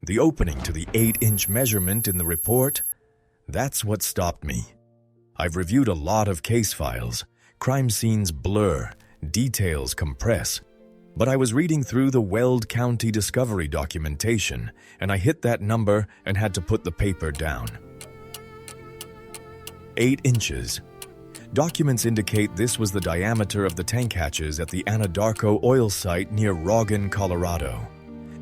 The opening to the 8-inch measurement in the report, that's what stopped me. I've reviewed a lot of case files. Crime scenes blur, details compress. But I was reading through the Weld County discovery documentation, and I hit that number and had to put the paper down. 8 inches. Documents indicate this was the diameter of the tank hatches at the Anadarko oil site near Roggen, Colorado.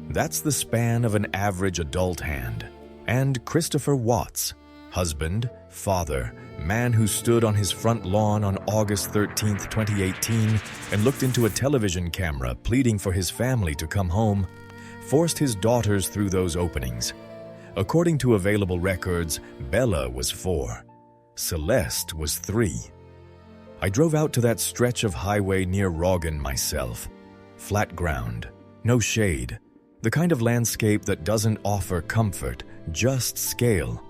That's the span of an average adult hand. And Christopher Watts, husband, father, man who stood on his front lawn on August 13, 2018, and looked into a television camera pleading for his family to come home, forced his daughters through those openings. According to available records, Bella was 4. Celeste was 3. I drove out to that stretch of highway near Roggen myself. Flat ground, no shade, the kind of landscape that doesn't offer comfort, just scale.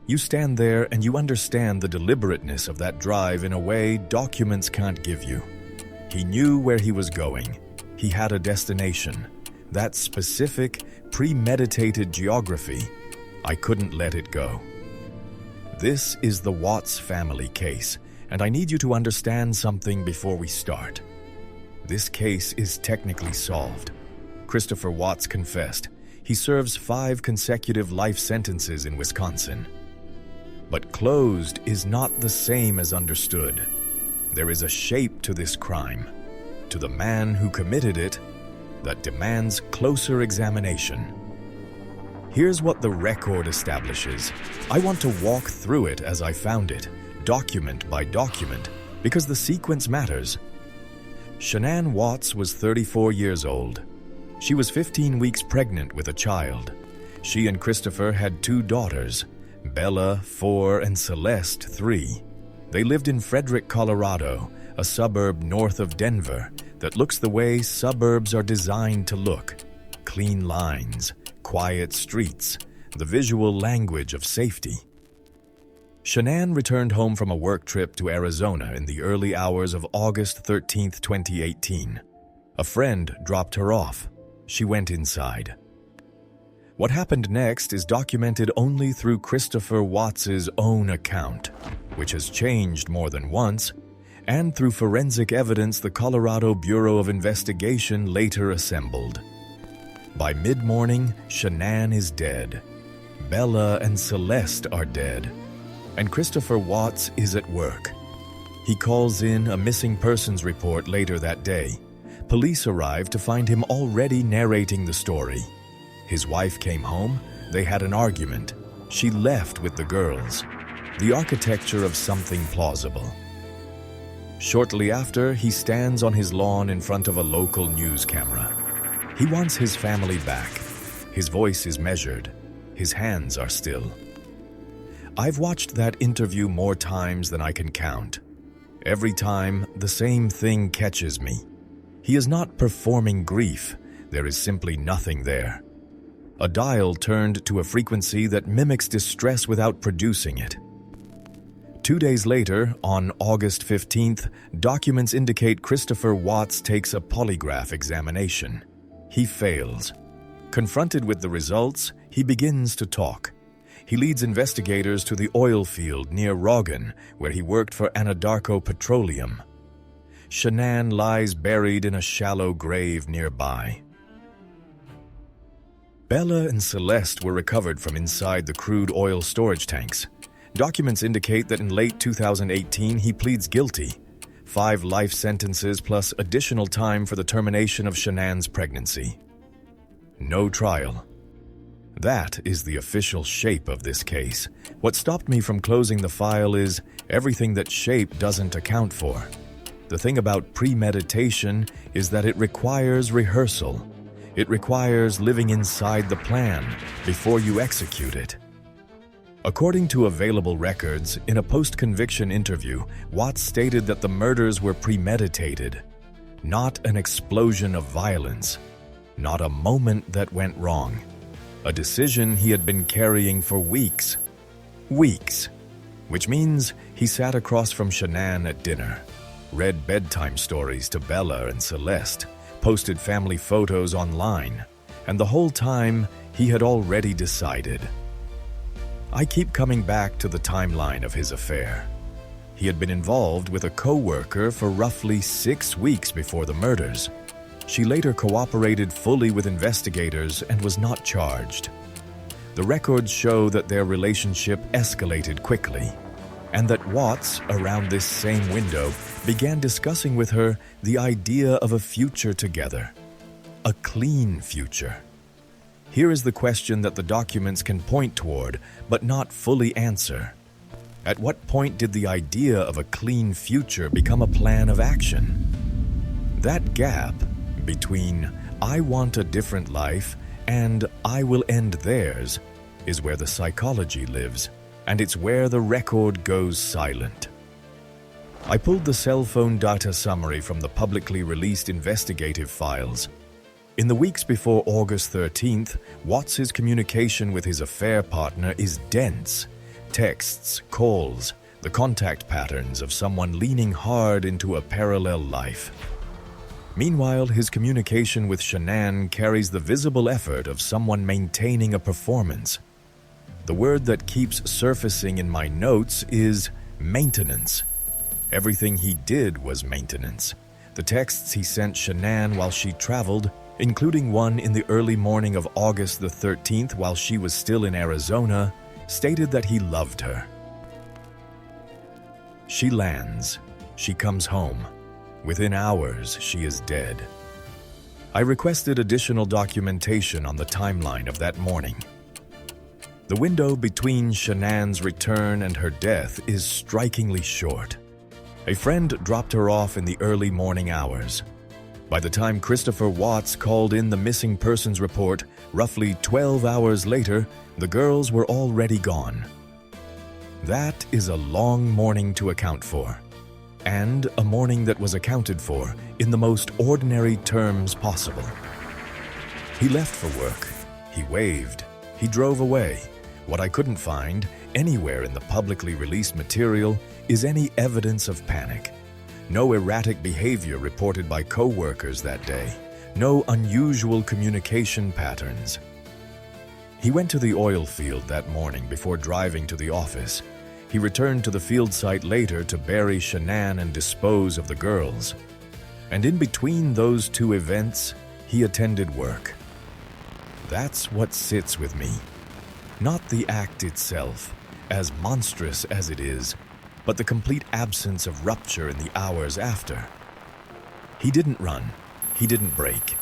You stand there and you understand the deliberateness of that drive in a way documents can't give you. He knew where he was going. He had a destination. That specific, premeditated geography. I couldn't let it go. This is the Watts family case, and I need you to understand something before we start. This case is technically solved. Christopher Watts confessed. He serves 5 consecutive life sentences in Wisconsin. But closed is not the same as understood. There is a shape to this crime, to the man who committed it, that demands closer examination. Here's what the record establishes. I want to walk through it as I found it, document by document, because the sequence matters. Shanann Watts was 34 years old. She was 15 weeks pregnant with a child. She and Christopher had 2 daughters, Bella, 4, and Celeste, 3. They lived in Frederick, Colorado, a suburb north of Denver that looks the way suburbs are designed to look. Clean lines, quiet streets, the visual language of safety. Shanann returned home from a work trip to Arizona in the early hours of August 13, 2018. A friend dropped her off. She went inside. What happened next is documented only through Christopher Watts's own account, which has changed more than once, and through forensic evidence the Colorado Bureau of Investigation later assembled. By mid-morning, Shanann is dead. Bella and Celeste are dead. And Christopher Watts is at work. He calls in a missing persons report later that day. Police arrive to find him already narrating the story. His wife came home. They had an argument. She left with the girls. The architecture of something plausible. Shortly after, he stands on his lawn in front of a local news camera. He wants his family back. His voice is measured. His hands are still. I've watched that interview more times than I can count. Every time, the same thing catches me. He is not performing grief. There is simply nothing there. A dial turned to a frequency that mimics distress without producing it. 2 days later, on August 15th, documents indicate Christopher Watts takes a polygraph examination. He fails. Confronted with the results, he begins to talk. He leads investigators to the oil field near Roggen, where he worked for Anadarko Petroleum. Shanann lies buried in a shallow grave nearby. Bella and Celeste were recovered from inside the crude oil storage tanks. Documents indicate that in late 2018 he pleads guilty. 5 life sentences plus additional time for the termination of Shanann's pregnancy. No trial. That is the official shape of this case. What stopped me from closing the file is everything that shape doesn't account for. The thing about premeditation is that it requires rehearsal. It requires living inside the plan before you execute it. According to available records, in a post-conviction interview, Watts stated that the murders were premeditated, not an explosion of violence, not a moment that went wrong, a decision he had been carrying for weeks. Weeks. Which means he sat across from Shanann at dinner, read bedtime stories to Bella and Celeste, posted family photos online, and the whole time he had already decided. I keep coming back to the timeline of his affair. He had been involved with a co-worker for roughly 6 weeks before the murders. She later cooperated fully with investigators and was not charged. The records show that their relationship escalated quickly, and that Watts, around this same window, began discussing with her the idea of a future together. A clean future. Here is the question that the documents can point toward, but not fully answer. At what point did the idea of a clean future become a plan of action? That gap between "I want a different life" and "I will end theirs" is where the psychology lives, and it's where the record goes silent. I pulled the cell phone data summary from the publicly released investigative files. In the weeks before August 13th, Watts's communication with his affair partner is dense. Texts, calls, the contact patterns of someone leaning hard into a parallel life. Meanwhile, his communication with Shanann carries the visible effort of someone maintaining a performance. The word that keeps surfacing in my notes is maintenance. Everything he did was maintenance. The texts he sent Shanann while she traveled, including one in the early morning of August the 13th while she was still in Arizona, stated that he loved her. She lands. She comes home. Within hours, she is dead. I requested additional documentation on the timeline of that morning. The window between Shanann's return and her death is strikingly short. A friend dropped her off in the early morning hours. By the time Christopher Watts called in the missing persons report, roughly 12 hours later, the girls were already gone. That is a long morning to account for, and a morning that was accounted for in the most ordinary terms possible. He left for work. He waved. He drove away. What I couldn't find anywhere in the publicly released material is any evidence of panic. No erratic behavior reported by co-workers that day. No unusual communication patterns. He went to the oil field that morning before driving to the office. He returned to the field site later to bury Shanann and dispose of the girls. And in between those two events, he attended work. That's what sits with me. Not the act itself, as monstrous as it is, but the complete absence of rupture in the hours after. He didn't run. He didn't break.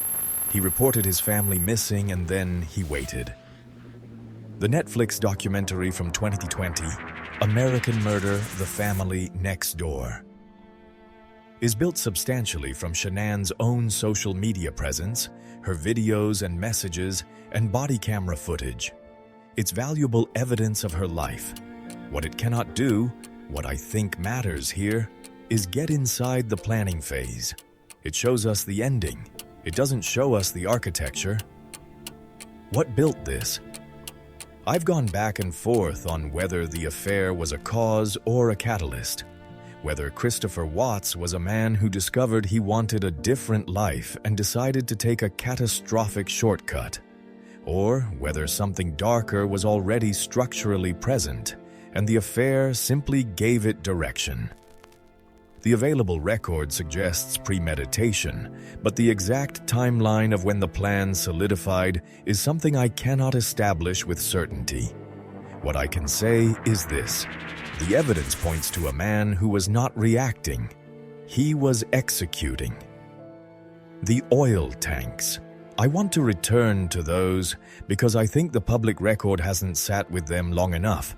He reported his family missing, and then he waited. The Netflix documentary from 2020, American Murder: The Family Next Door, is built substantially from Shanann's own social media presence, her videos and messages, and body camera footage. It's valuable evidence of her life. What it cannot do, what I think matters here, is get inside the planning phase. It shows us the ending. It doesn't show us the architecture. What built this? I've gone back and forth on whether the affair was a cause or a catalyst, whether Christopher Watts was a man who discovered he wanted a different life and decided to take a catastrophic shortcut, or whether something darker was already structurally present and the affair simply gave it direction. The available record suggests premeditation, but the exact timeline of when the plan solidified is something I cannot establish with certainty. What I can say is this: the evidence points to a man who was not reacting. He was executing. The oil tanks. I want to return to those because I think the public record hasn't sat with them long enough.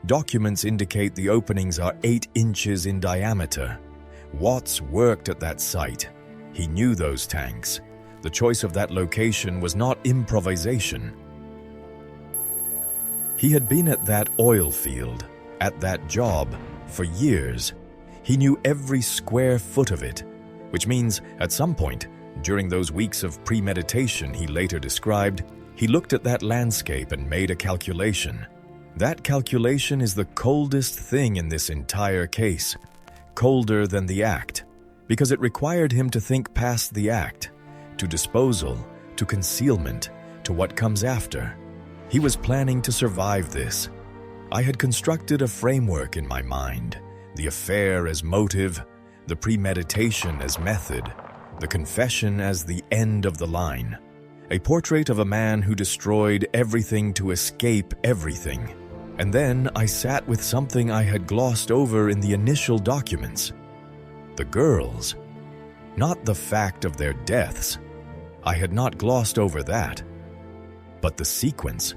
Documents indicate the openings are 8 inches in diameter. Watts worked at that site. He knew those tanks. The choice of that location was not improvisation. He had been at that oil field, at that job, for years. He knew every square foot of it, which means at some point, during those weeks of premeditation he later described, he looked at that landscape and made a calculation. That calculation is the coldest thing in this entire case. Colder than the act, because it required him to think past the act, to disposal, to concealment, to what comes after. He was planning to survive this. I had constructed a framework in my mind, the affair as motive, the premeditation as method, the confession as the end of the line. A portrait of a man who destroyed everything to escape everything. And then I sat with something I had glossed over in the initial documents. The girls. Not the fact of their deaths. I had not glossed over that. But the sequence.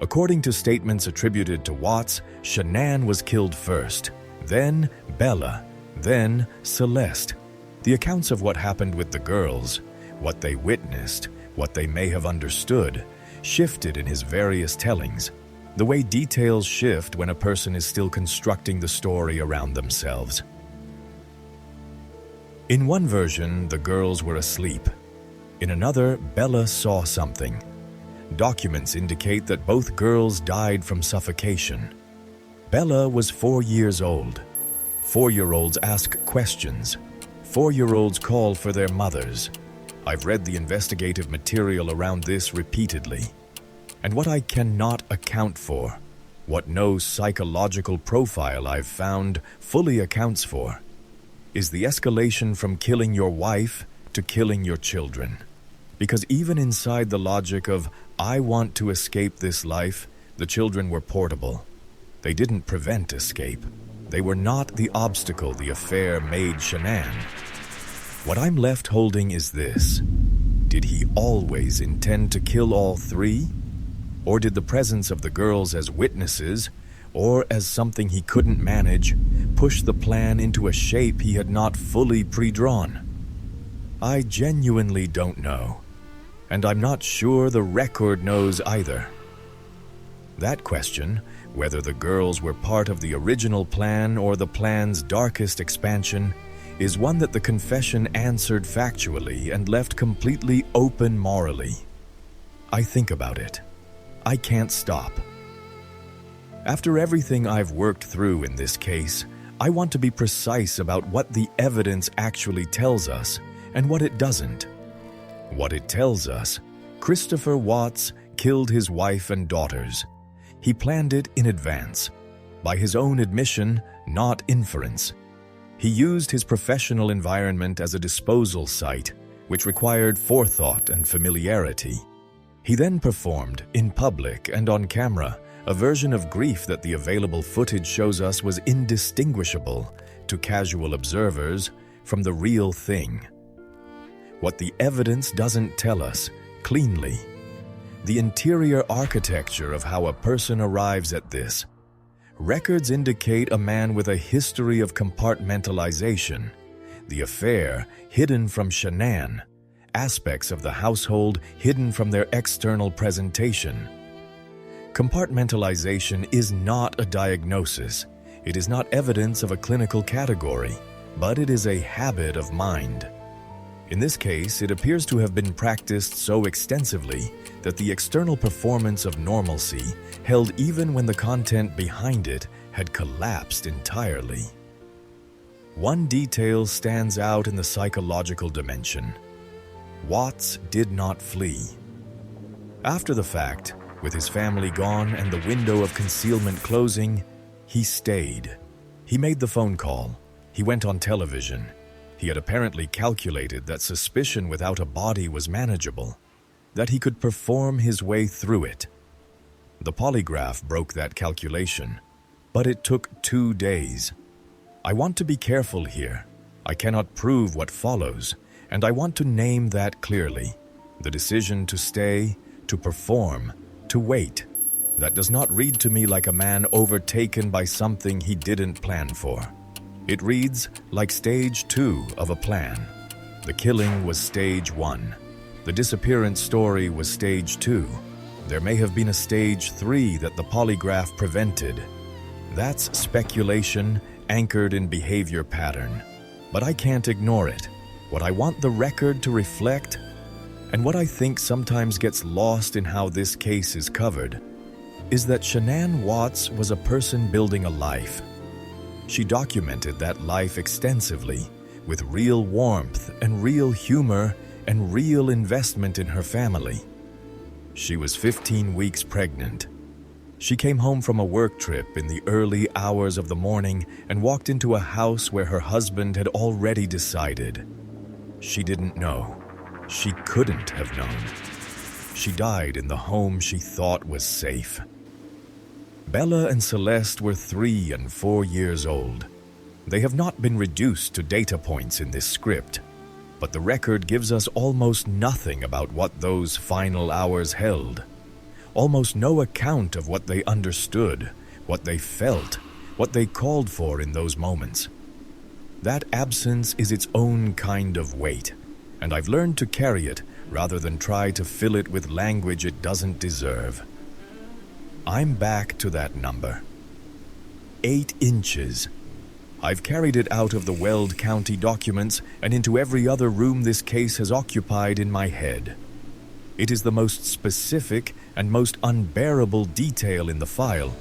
According to statements attributed to Watts, Shanann was killed first, then Bella, then Celeste. The accounts of what happened with the girls, what they witnessed, what they may have understood, shifted in his various tellings, the way details shift when a person is still constructing the story around themselves. In one version, the girls were asleep. In another, Bella saw something. Documents indicate that both girls died from suffocation. Bella was 4 years old. 4-year-olds ask questions. 4-year-olds call for their mothers. I've read the investigative material around this repeatedly. And what I cannot account for, what no psychological profile I've found fully accounts for, is the escalation from killing your wife to killing your children. Because even inside the logic of, I want to escape this life, the children were portable. They didn't prevent escape. They were not the obstacle the affair made Shanann. What I'm left holding is this. Did he always intend to kill all three? Or did the presence of the girls as witnesses, or as something he couldn't manage, push the plan into a shape he had not fully pre-drawn? I genuinely don't know. And I'm not sure the record knows either. That question, whether the girls were part of the original plan or the plan's darkest expansion, is one that the confession answered factually and left completely open morally. I think about it. I can't stop. After everything I've worked through in this case, I want to be precise about what the evidence actually tells us and what it doesn't. What it tells us, Christopher Watts killed his wife and daughters. He planned it in advance. By his own admission, not inference. He used his professional environment as a disposal site, which required forethought and familiarity. He then performed, in public and on camera, a version of grief that the available footage shows us was indistinguishable, to casual observers, from the real thing. What the evidence doesn't tell us, cleanly. The interior architecture of how a person arrives at this. Records indicate a man with a history of compartmentalization. The affair hidden from Shanann. Aspects of the household hidden from their external presentation. Compartmentalization is not a diagnosis. It is not evidence of a clinical category, but it is a habit of mind. In this case, it appears to have been practiced so extensively that the external performance of normalcy held even when the content behind it had collapsed entirely. One detail stands out in the psychological dimension. Watts did not flee. After the fact, with his family gone and the window of concealment closing, he stayed. He made the phone call. He went on television. He had apparently calculated that suspicion without a body was manageable, that he could perform his way through it. The polygraph broke that calculation, but it took 2 days. I want to be careful here. I cannot prove what follows, and I want to name that clearly. The decision to stay, to perform, to wait. That does not read to me like a man overtaken by something he didn't plan for. It reads like stage 2 of a plan. The killing was stage 1. The disappearance story was stage 2. There may have been a stage 3 that the polygraph prevented. That's speculation anchored in behavior pattern. But I can't ignore it. What I want the record to reflect, and what I think sometimes gets lost in how this case is covered, is that Shanann Watts was a person building a life. She documented that life extensively, with real warmth and real humor and real investment in her family. She was 15 weeks pregnant. She came home from a work trip in the early hours of the morning and walked into a house where her husband had already decided. She didn't know. She couldn't have known. She died in the home she thought was safe. Bella and Celeste were 3 and 4 years old. They have not been reduced to data points in this script, but the record gives us almost nothing about what those final hours held. Almost no account of what they understood, what they felt, what they called for in those moments. That absence is its own kind of weight, and I've learned to carry it rather than try to fill it with language it doesn't deserve. I'm back to that number. 8 inches. I've carried it out of the Weld County documents and into every other room this case has occupied in my head. It is the most specific and most unbearable detail in the file,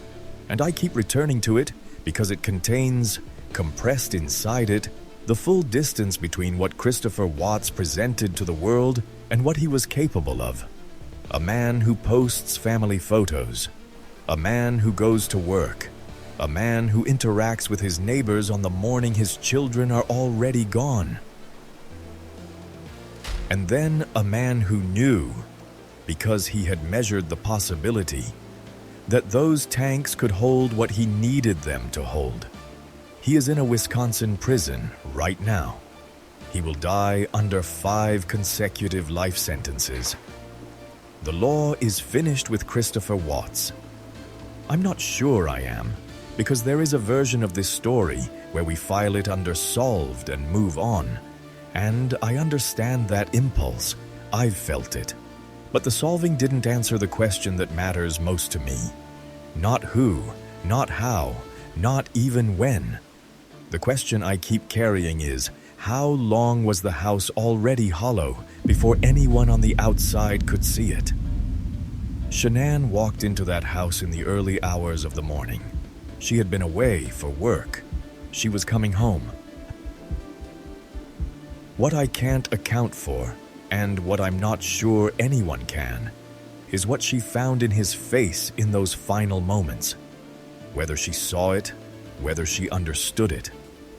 and I keep returning to it because it contains, compressed inside it, the full distance between what Christopher Watts presented to the world and what he was capable of. A man who posts family photos. A man who goes to work. A man who interacts with his neighbors on the morning his children are already gone. And then a man who knew, because he had measured the possibility, that those tanks could hold what he needed them to hold. He is in a Wisconsin prison right now. He will die under 5 consecutive life sentences. The law is finished with Christopher Watts. I'm not sure I am, because there is a version of this story where we file it under solved and move on, and I understand that impulse. I've felt it. But the solving didn't answer the question that matters most to me. Not who, not how, not even when. The question I keep carrying is, how long was the house already hollow before anyone on the outside could see it? Shanann walked into that house in the early hours of the morning. She had been away for work. She was coming home. What I can't account for, and what I'm not sure anyone can, is what she found in his face in those final moments. Whether she saw it, whether she understood it,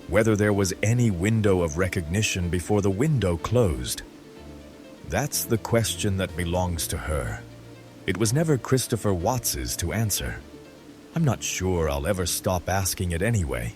whether there was any window of recognition before the window closed. That's the question that belongs to her. It was never Christopher Watts's to answer. I'm not sure I'll ever stop asking it anyway.